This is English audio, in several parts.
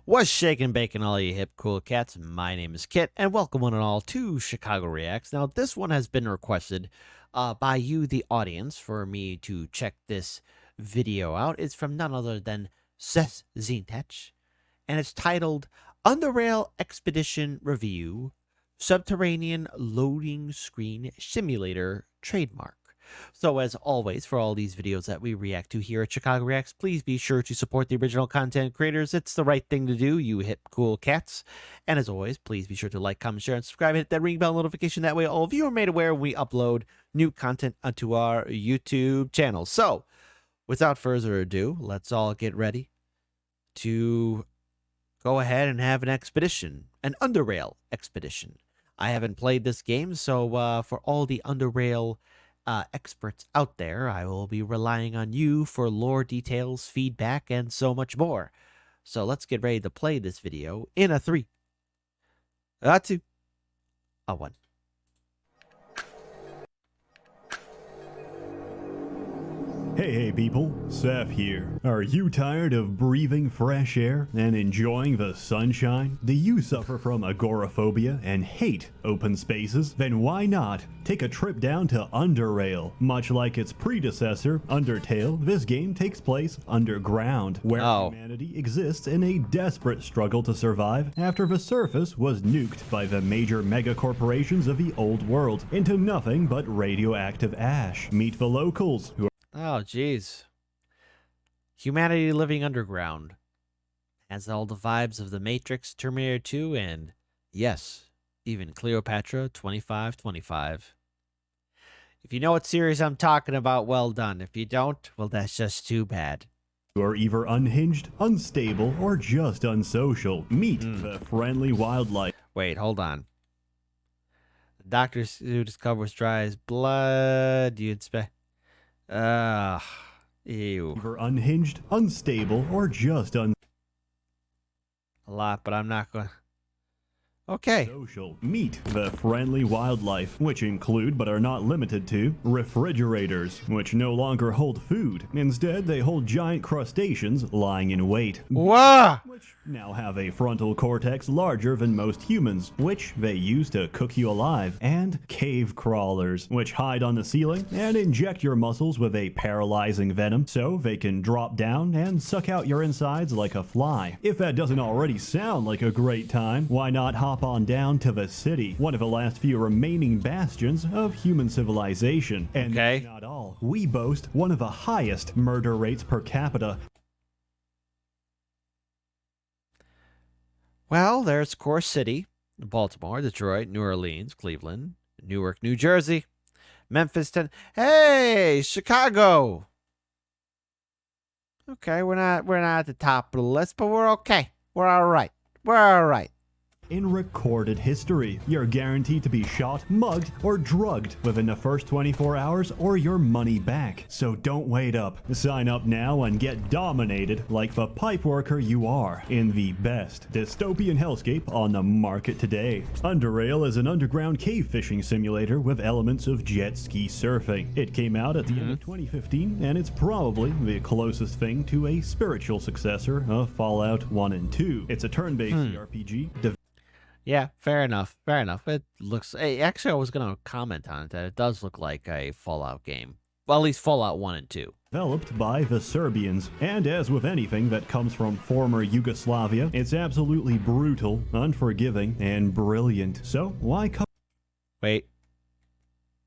What's shaking bacon, all you hip cool cats? My name is Kit, and welcome one and all to Chicago Reacts. Now, this one has been requested by you, the audience, for me to check this video out. It's from none other than Seth Zintech, and it's titled Underrail Expedition Review Subterranean Loading Screen Simulator Trademark. So as always, for all these videos that we react to here at Chicago Reacts, please be sure to support the original content creators. It's the right thing to do, you hip cool cats. And as always, please be sure to like, comment, share, and subscribe. Hit that ring bell notification. That way all of you are made aware when we upload new content onto our YouTube channel. So without further ado, let's all get ready to go ahead and have an expedition, an Underrail expedition. I haven't played this game, so for all the Underrail experts out there, I will be relying on you for lore details, feedback, and so much more. So let's get ready to play this video in a 3, a 2, a 1. Hey people, Seth here. Are you tired of breathing fresh air and enjoying the sunshine? Do you suffer from agoraphobia and hate open spaces? Then why not take a trip down to Underrail? Much like its predecessor, Undertale, this game takes place underground, where humanity exists in a desperate struggle to survive after the surface was nuked by the major megacorporations of the old world into nothing but radioactive ash. Meet the locals, who Oh, jeez. Humanity living underground. Has all the vibes of The Matrix, Terminator 2, and, yes, even Cleopatra 2525. If you know what series I'm talking about, well done. If you don't, well, that's just too bad. are either unhinged, unstable, or just unsocial. Meet the friendly wildlife. Wait, hold on. The doctor who discovers dry as blood. You expect... ew. Either unhinged, unstable, or just A lot, but I'm not going to... Okay. Social. Meet the friendly wildlife, which include but are not limited to refrigerators, which no longer hold food. Instead, they hold giant crustaceans lying in wait. Whoa! Which now have a frontal cortex larger than most humans, which they use to cook you alive. And cave crawlers, which hide on the ceiling and inject your muscles with a paralyzing venom so they can drop down and suck out your insides like a fly. If that doesn't already sound like a great time, why not hop on down to the city, one of the last few remaining bastions of human civilization. And that's not all. We boast one of the highest murder rates per capita. Well, there's Core City, Baltimore, Detroit, New Orleans, Cleveland, Newark, New Jersey, Memphis, Hey, Chicago. Okay, we're not at the top of the list, but we're okay. We're all right. We're all right. In recorded history, you're guaranteed to be shot, mugged, or drugged within the first 24 hours or your money back. So don't wait up. Sign up now and get dominated like the pipe worker you are in the best dystopian hellscape on the market today. Underrail is an underground cave fishing simulator with elements of jet ski surfing. It came out at the end of 2015, and it's probably the closest thing to a spiritual successor of Fallout 1 and 2. It's a turn-based RPG. Yeah, fair enough. Fair enough. It looks... Actually, I was going to comment on it, that it does look like a Fallout game. Well, at least Fallout 1 and 2. Developed by the Serbians, and as with anything that comes from former Yugoslavia, it's absolutely brutal, unforgiving, and brilliant. So, why come... Wait.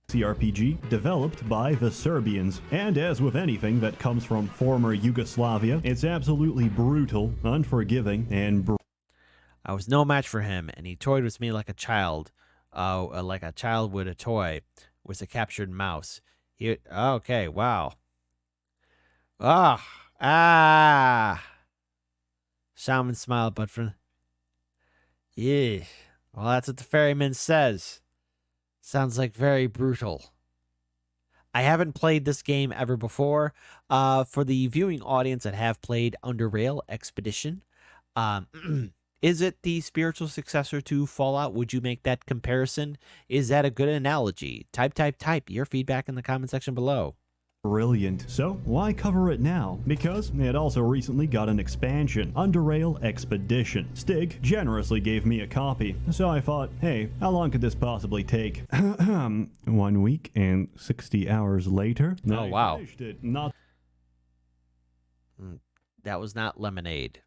CRPG developed by the Serbians, and as with anything that comes from former Yugoslavia, it's absolutely brutal, unforgiving, and I was no match for him, and he toyed with me like a child would a toy with a captured mouse. Okay, wow. Shaman smiled, but from... Yeah. Well, that's what the ferryman says. Sounds like very brutal. I haven't played this game ever before. For the viewing audience that have played Underrail Expedition, is it the spiritual successor to Fallout? Would you make that comparison? Is that a good analogy? Type your feedback in the comment section below. brilliant. So why cover it now? Because it also recently got an expansion, Underrail Expedition. Stig generously gave me a copy, so I thought, hey, how long could this possibly take? 1 week and 60 hours later, Oh, I wow. finished it. Not That was not lemonade.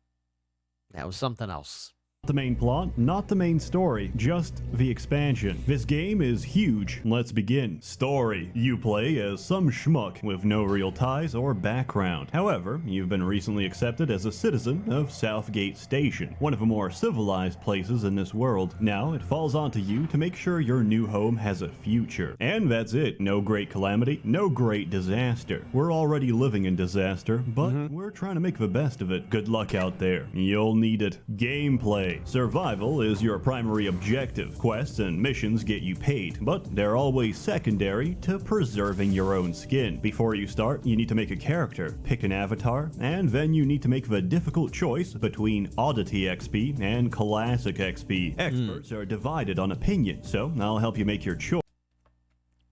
That was something else. the main plot, not the main story, just the expansion. This game is huge. Let's begin. Story. You play as some schmuck with no real ties or background. However, you've been recently accepted as a citizen of Southgate Station, one of the more civilized places in this world. Now, it falls onto you to make sure your new home has a future. And that's it. No great calamity, no great disaster. We're already living in disaster, but we're trying to make the best of it. Good luck out there. You'll need it. Gameplay. Survival is your primary objective. Quests and missions get you paid, but they're always secondary to preserving your own skin. Before you start, you need to make a character, pick an avatar, and then you need to make the difficult choice between Oddity XP and Classic XP. Experts are divided on opinion, so I'll help you make your choice.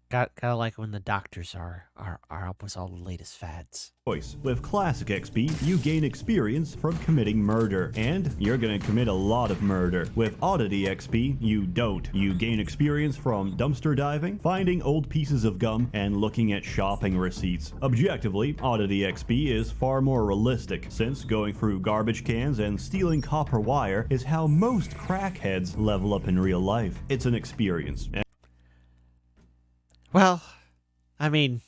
Gotta like when the doctors are up with all the latest fads. With Classic XP, you gain experience from committing murder, and you're gonna commit a lot of murder. With Oddity XP, you don't. You gain experience from dumpster diving, finding old pieces of gum, and looking at shopping receipts. Objectively, Oddity XP is far more realistic, since going through garbage cans and stealing copper wire is how most crackheads level up in real life. It's an experience. Well, I mean,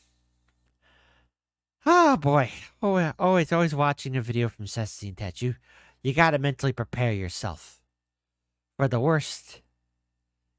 oh boy, always watching a video from Ceci and Tet. You gotta mentally prepare yourself for the worst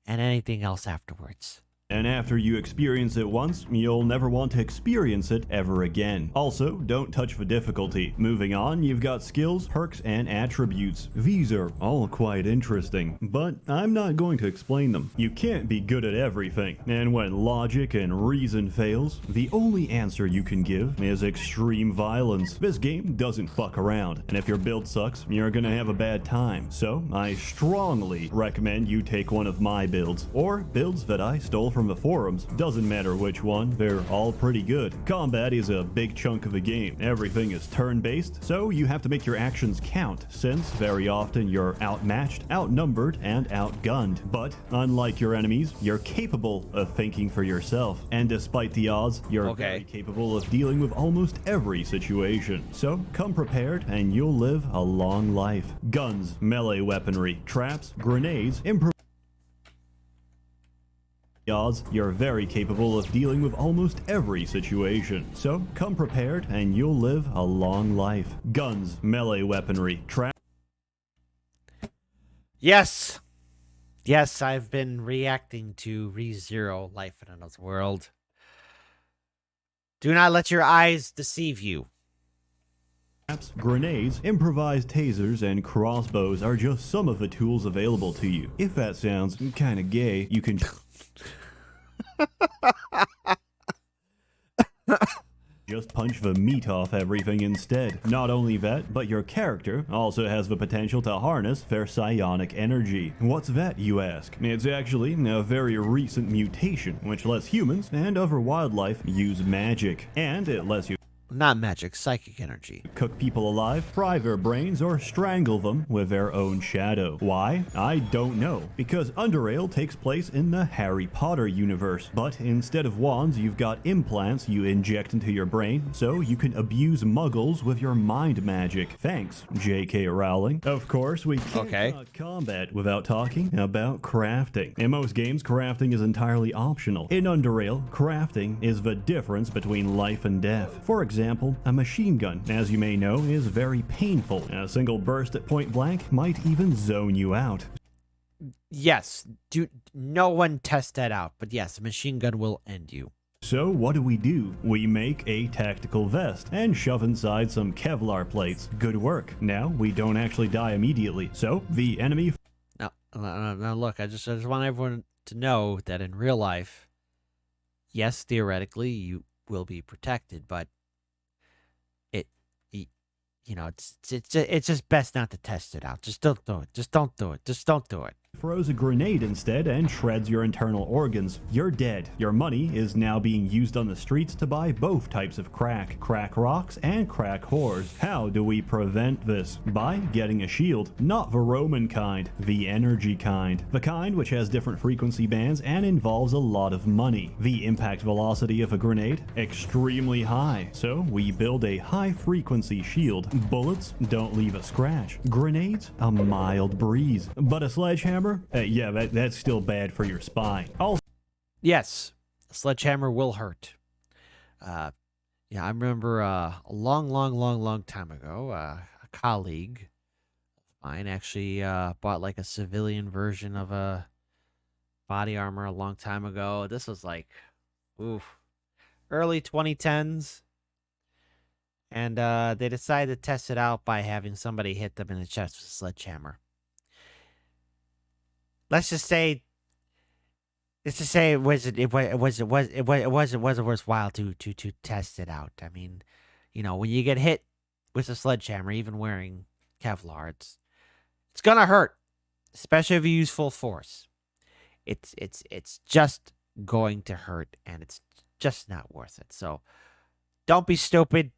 and anything else afterwards. And after you experience it once, you'll never want to experience it ever again. Also, don't touch the difficulty. Moving on, you've got skills, perks, and attributes. These are all quite interesting, but I'm not going to explain them. You can't be good at everything, and when logic and reason fails, the only answer you can give is extreme violence. This game doesn't fuck around, and if your build sucks, you're gonna have a bad time. So, I strongly recommend you take one of my builds, or builds that I stole from the forums. Doesn't matter which one, they're all pretty good. Combat is a big chunk of the game. Everything is turn-based, so you have to make your actions count, since very often you're outmatched, outnumbered, and outgunned. But, unlike your enemies, you're capable of thinking for yourself. And despite the odds, you're very capable of dealing with almost every situation. So, come prepared, and you'll live a long life. Guns, melee weaponry, traps, grenades, odds, you're very capable of dealing with almost every situation. So, come prepared and you'll live a long life. Guns, melee weaponry, Yes, I've been reacting to ReZero Life in Another World. Do not let your eyes deceive you. traps, grenades, improvised tasers, and crossbows are just some of the tools available to you. If that sounds kinda gay, you can just punch the meat off everything instead. Not only that, but your character also has the potential to harness their psionic energy. What's that, you ask? It's actually a very recent mutation, which lets humans and other wildlife use magic. And it lets you Not magic, psychic energy. cook people alive, fry their brains, or strangle them with their own shadow. Why? I don't know. Because Underrail takes place in the Harry Potter universe. But instead of wands, you've got implants you inject into your brain, so you can abuse muggles with your mind magic. Thanks, J.K. Rowling. Of course, we can't talk combat without talking about crafting. In most games, crafting is entirely optional. In Underrail, crafting is the difference between life and death. For example, a machine gun, as you may know, is very painful. A single burst at point blank might even zone you out. Yes, no one test that out, but yes, a machine gun will end you. So what do? We make a tactical vest and shove inside some Kevlar plates. Good work. Now we don't actually die immediately, so the enemy... Now look, I just want everyone to know that in real life, yes, theoretically, you will be protected, but it's just best not to test it out. Just don't do it. Just don't do it. throws a grenade instead and shreds your internal organs. You're dead. Your money is now being used on the streets to buy both types of crack rocks and crack whores. How do we prevent this? By getting a shield. Not the Roman kind, the energy kind. The kind which has different frequency bands and involves a lot of money. The impact velocity of a grenade? Extremely high. So we build a high frequency shield. Bullets don't leave a scratch. Grenades? A mild breeze. But a sledgehammer? Yeah, that's still bad for your spine. Also, Yes, a sledgehammer will hurt. Yeah, I remember a long time ago, a colleague of mine actually bought like a civilian version of a body armor a long time ago. This was like, oof, early 2010s. And they decided to test it out by having somebody hit them in the chest with a sledgehammer. Let's just say it wasn't worthwhile to test it out. I mean, when you get hit with a sledgehammer, even wearing Kevlar, it's gonna hurt, especially if you use full force. It's just going to hurt, and it's just not worth it. So don't be stupid.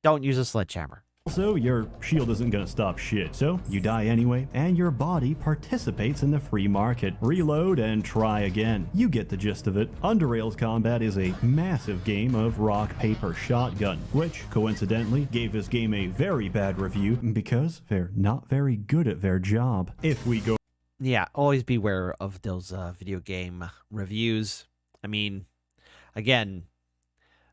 Don't use a sledgehammer. your shield isn't gonna stop shit, so you die anyway, and your body participates in the free market. Reload and try again. You get the gist of it. Underrail's combat is a massive game of rock, paper, shotgun, which coincidentally gave this game a very bad review because they're not very good at their job. If we go Yeah, always beware of those video game reviews. I mean, again,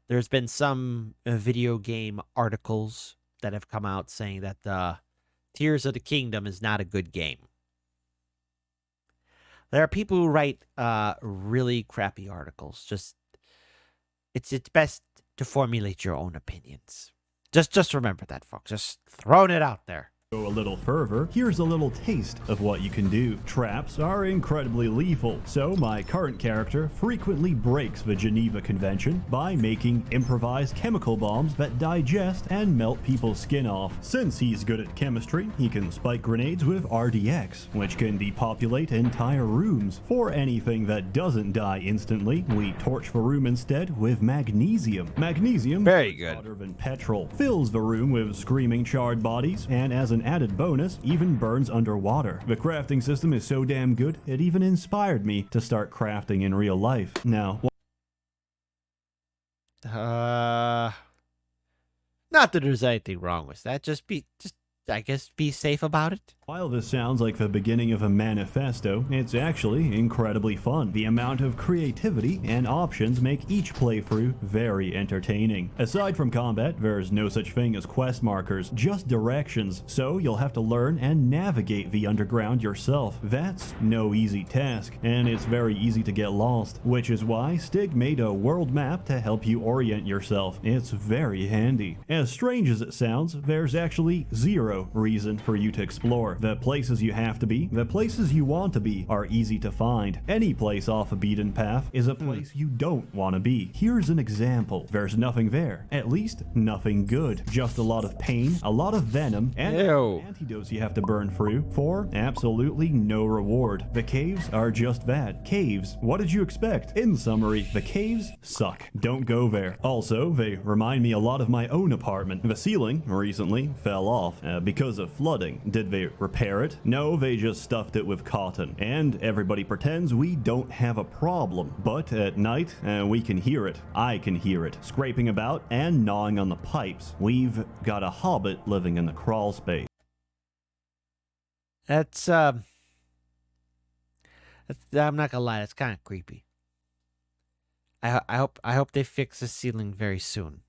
there's been some video game articles that have come out saying that Tears of the Kingdom is not a good game. There are people who write really crappy articles. Just it's best to formulate your own opinions. Just remember that, folks. Just throwing it out there. a little further, here's a little taste of what you can do. Traps are incredibly lethal, so my current character frequently breaks the Geneva Convention by making improvised chemical bombs that digest and melt people's skin off. Since he's good at chemistry, he can spike grenades with RDX, which can depopulate entire rooms. For anything that doesn't die instantly, we torch the room instead with magnesium. Magnesium, very good, hotter than petrol, fills the room with screaming charred bodies, and as an added bonus, even burns underwater. The crafting system is so damn good, it even inspired me to start crafting in real life. Now, not that there's anything wrong with that. I guess be safe about it. while this sounds like the beginning of a manifesto, it's actually incredibly fun. The amount of creativity and options make each playthrough very entertaining. Aside from combat, there's no such thing as quest markers, just directions, so you'll have to learn and navigate the underground yourself. That's no easy task, and it's very easy to get lost, which is why Stig made a world map to help you orient yourself. It's very handy. As strange as it sounds, there's actually zero reason for you to explore. The places you have to be, the places you want to be, are easy to find. Any place off a beaten path is a place you don't want to be. Here's an example. There's nothing there. At least, nothing good. Just a lot of pain, a lot of venom, and antidotes you have to burn through for absolutely no reward. The caves are just that. Caves. What did you expect? In summary, the caves suck. Don't go there. Also, they remind me a lot of my own apartment. The ceiling recently fell off because of flooding. Did they repair it? No, they just stuffed it with cotton. And everybody pretends we don't have a problem. But at night, we can hear it. I can hear it. Scraping about and gnawing on the pipes. We've got a hobbit living in the crawl space. I'm not gonna lie, that's kind of creepy. I hope they fix the ceiling very soon.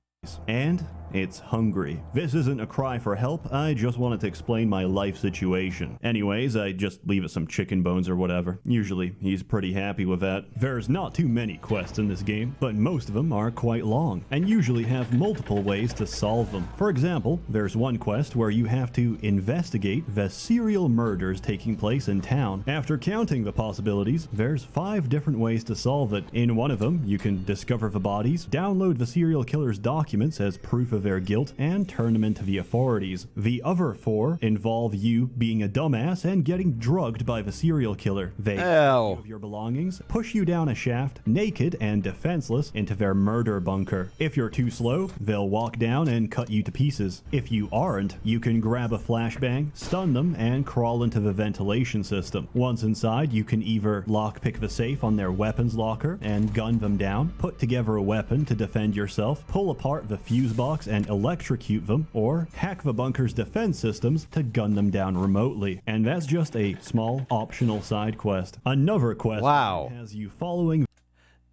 And it's hungry. This isn't a cry for help, I just wanted to explain my life situation. Anyways, I just leave it some chicken bones or whatever. Usually, he's pretty happy with that. There's not too many quests in this game, but most of them are quite long, and usually have multiple ways to solve them. For example, there's one quest where you have to investigate the serial murders taking place in town. After counting the possibilities, there's 5 different ways to solve it. In one of them, you can discover the bodies, download the serial killer's documents, documents as proof of their guilt and turn them into the authorities. The other 4 involve you being a dumbass and getting drugged by the serial killer. They strip you of your belongings, push you down a shaft, naked and defenseless, into their murder bunker. If you're too slow, they'll walk down and cut you to pieces. If you aren't, you can grab a flashbang, stun them, and crawl into the ventilation system. Once inside, you can either lockpick the safe on their weapons locker and gun them down, put together a weapon to defend yourself, pull apart the fuse box and electrocute them, or hack the bunker's defense systems to gun them down remotely. And that's just a small optional side quest. Another quest has you following.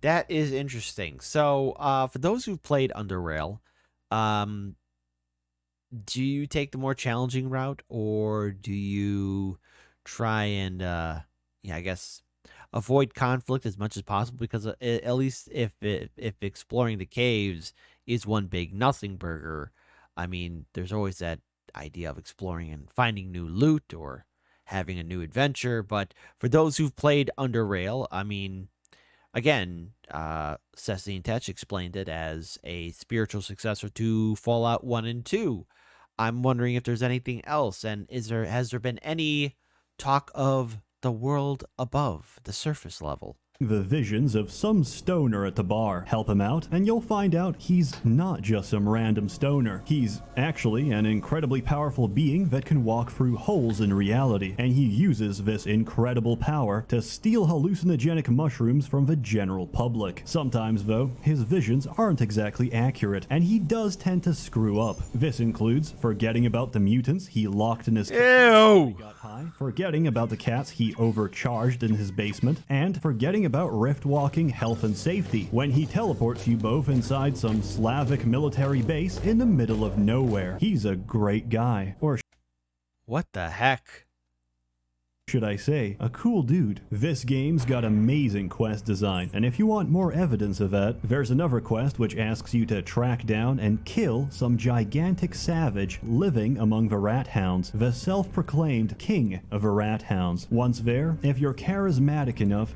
That is interesting. So, for those who've played Underrail, do you take the more challenging route, or do you try and, I guess, avoid conflict as much as possible? Because at least if exploring the caves is one big nothing burger, I mean, there's always that idea of exploring and finding new loot or having a new adventure. But for those who've played Underrail, I mean, again, Ceci and Tetch explained it as a spiritual successor to Fallout 1 and 2. I'm wondering if there's anything else, and has there been any talk of the world above the surface level? The visions of some stoner at the bar. Help him out, and you'll find out he's not just some random stoner. He's actually an incredibly powerful being that can walk through holes in reality, and he uses this incredible power to steal hallucinogenic mushrooms from the general public. Sometimes, though, his visions aren't exactly accurate, and he does tend to screw up. This includes forgetting about the mutants he locked in his kitchen. He got high, forgetting about the cats he overcharged in his basement, and forgetting about rift walking health and safety when he teleports you both inside some Slavic military base in the middle of nowhere. He's a great guy. Or what the heck? Should I say, a cool dude. This game's got amazing quest design, and if you want more evidence of that, there's another quest which asks you to track down and kill some gigantic savage living among the rat hounds, the self-proclaimed king of the rat hounds. Once there, if you're charismatic enough.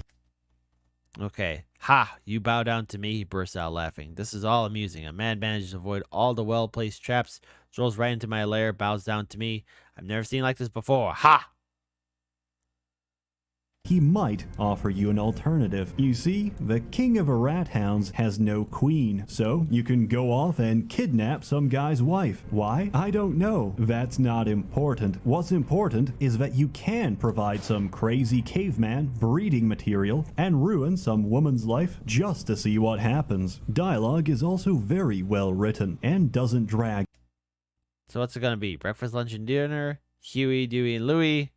Okay. Ha! You bow down to me, he bursts out laughing. This is all amusing. A man manages to avoid all the well-placed traps, strolls right into my lair, bows down to me. I've never seen like this before. Ha! He might offer you an alternative. You see, the king of the rat hounds has no queen, so you can go off and kidnap some guy's wife. Why? I don't know. That's not important. What's important is that you can provide some crazy caveman breeding material and ruin some woman's life just to see what happens. Dialogue is also very well written and doesn't drag. So what's it gonna be? Breakfast, lunch, and dinner? Huey, Dewey, and Louie?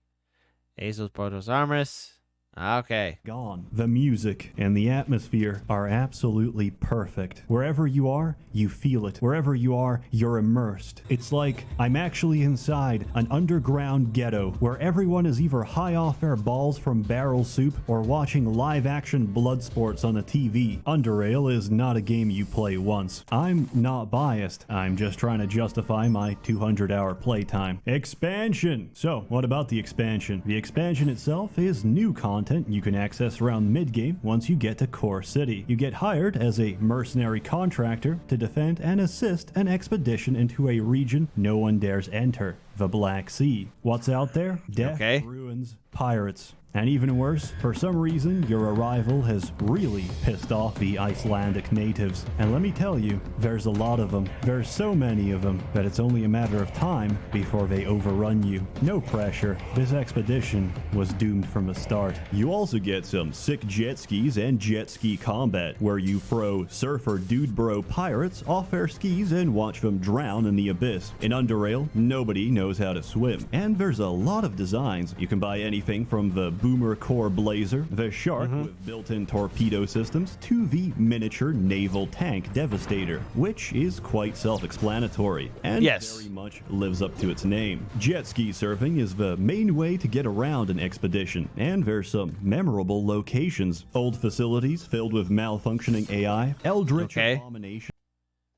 Asos, Portos, Armus? Okay. Gone. The music and the atmosphere are absolutely perfect. Wherever you are, you feel it. Wherever you are, you're immersed. It's like I'm actually inside an underground ghetto where everyone is either high off their balls from barrel soup or watching live action blood sports on the TV. Underrail is not a game you play once. I'm not biased. I'm just trying to justify my 200-hour playtime. Expansion! So, what about the expansion? The expansion itself is new content you can access around mid-game once you get to Core City. You get hired as a mercenary contractor to defend and assist an expedition into a region no one dares enter, the Black Sea. What's out there? Death, ruins, pirates. And even worse, for some reason, your arrival has really pissed off the Icelandic natives. And let me tell you, there's a lot of them. There's so many of them that it's only a matter of time before they overrun you. No pressure. This expedition was doomed from the start. You also get some sick jet skis and jet ski combat, where you throw surfer dude bro pirates off their skis and watch them drown in the abyss. In Underrail, nobody knows how to swim. And there's a lot of designs. You can buy anything from the Boomer Core Blazer, the Shark with built-in torpedo systems, to the miniature naval tank Devastator, which is quite self-explanatory and very much lives up to its name. Jet ski surfing is the main way to get around an expedition, and there's some memorable locations. Old facilities filled with malfunctioning AI, eldritch abominations.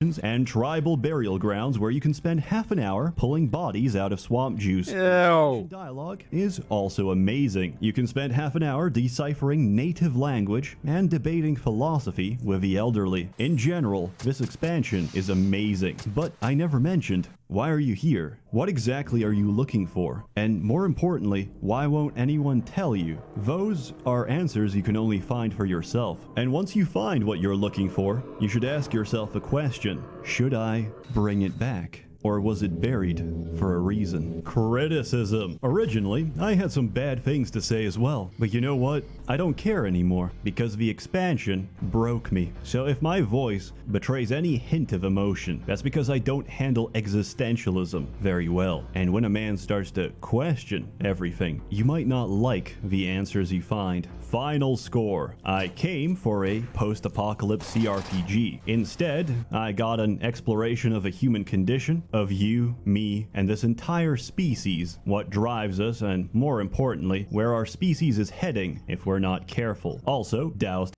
and tribal burial grounds where you can spend half an hour pulling bodies out of swamp juice. Ew. Dialogue is also amazing. You can spend half an hour deciphering native language and debating philosophy with the elderly. In general, this expansion is amazing, but I never mentioned, why are you here? What exactly are you looking for? And more importantly, why won't anyone tell you? Those are answers you can only find for yourself. And once you find what you're looking for, you should ask yourself a question. Should I bring it back? Or was it buried for a reason? Criticism. Originally, I had some bad things to say as well, but you know what? I don't care anymore, because the expansion broke me. So if my voice betrays any hint of emotion, that's because I don't handle existentialism very well. And when a man starts to question everything, you might not like the answers you find. Final score. I came for a post-apocalypse CRPG. Instead, I got an exploration of a human condition, of you, me, and this entire species, what drives us, and more importantly, where our species is heading if we're not careful. Also, doused.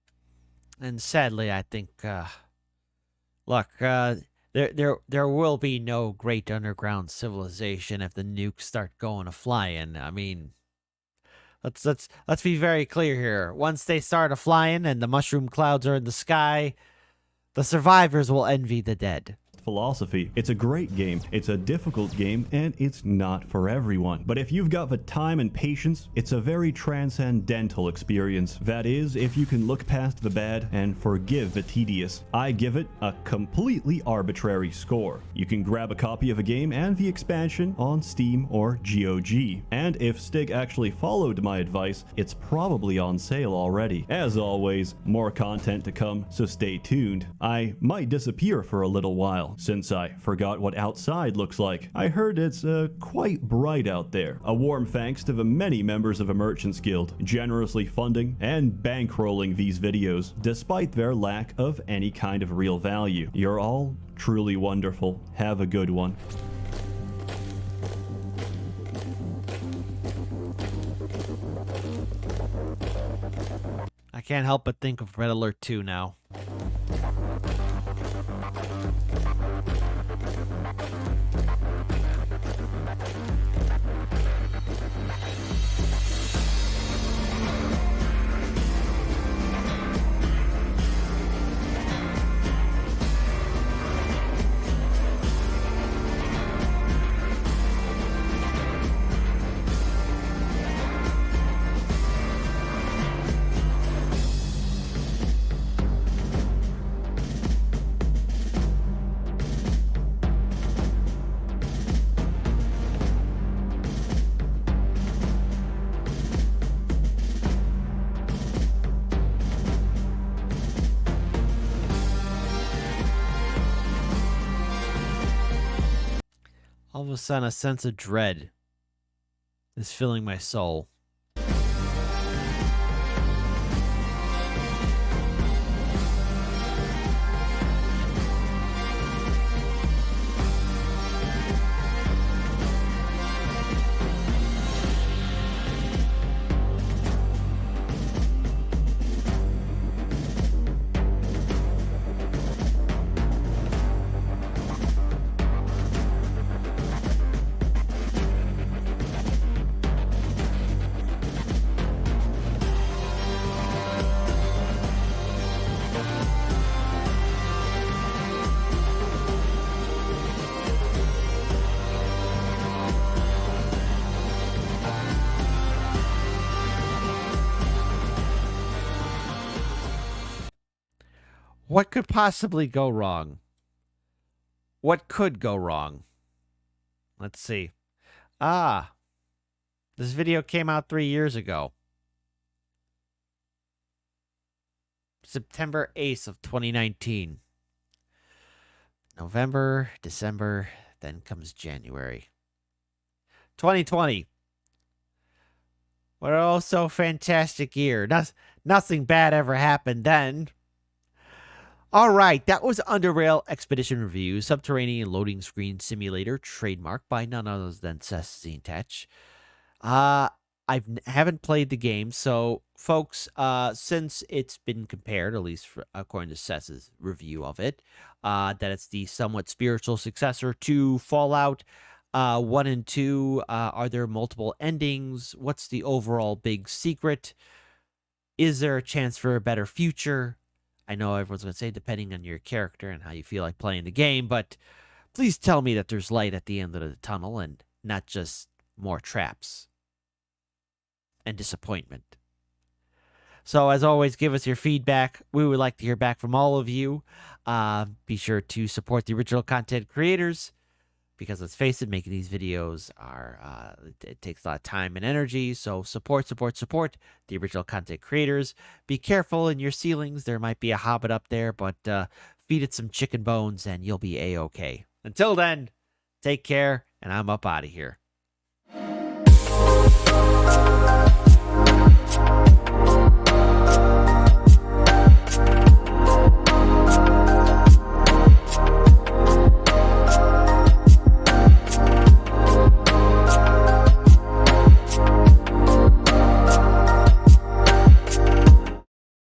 And sadly, I think, look, there will be no great underground civilization if the nukes start going a flying. I mean, let's be very clear here. Once they start a flying and the mushroom clouds are in the sky, the survivors will envy the dead. Philosophy. It's a great game, it's a difficult game, and it's not for everyone. But if you've got the time and patience, it's a very transcendental experience. That is, if you can look past the bad and forgive the tedious. I give it a completely arbitrary score. You can grab a copy of the game and the expansion on Steam or GOG. And if Stig actually followed my advice, it's probably on sale already. As always, more content to come, so stay tuned. I might disappear for a little while, since I forgot what outside looks like. I heard it's quite bright out there. A warm thanks to the many members of the Merchants Guild, generously funding and bankrolling these videos, despite their lack of any kind of real value. You're all truly wonderful. Have a good one. I can't help but think of Red Alert 2 now. All of a sudden, a sense of dread is filling my soul. What could possibly go wrong? What could go wrong? Let's see. This video came out 3 years ago. September 8th of 2019. November, December, then comes January. 2020. What an oh so fantastic year. Nothing bad ever happened then. All right, that was Underrail Expedition Review, Subterranean Loading Screen Simulator, trademarked by none other than Seth Zintatch. haven't played the game, so folks, since it's been compared, at least according to Seth's review of it, that it's the somewhat spiritual successor to Fallout 1 and 2. Are there multiple endings? What's the overall big secret? Is there a chance for a better future? I know everyone's going to say depending on your character and how you feel like playing the game, but please tell me that there's light at the end of the tunnel and not just more traps and disappointment. So, as always, give us your feedback. We would like to hear back from all of you. Be sure to support the original content creators because, let's face it, making these videos it takes a lot of time and energy. So, support the original content creators. Be careful in your ceilings. There might be a hobbit up there, but feed it some chicken bones and you'll be A-OK. Until then, take care, and I'm up out of here.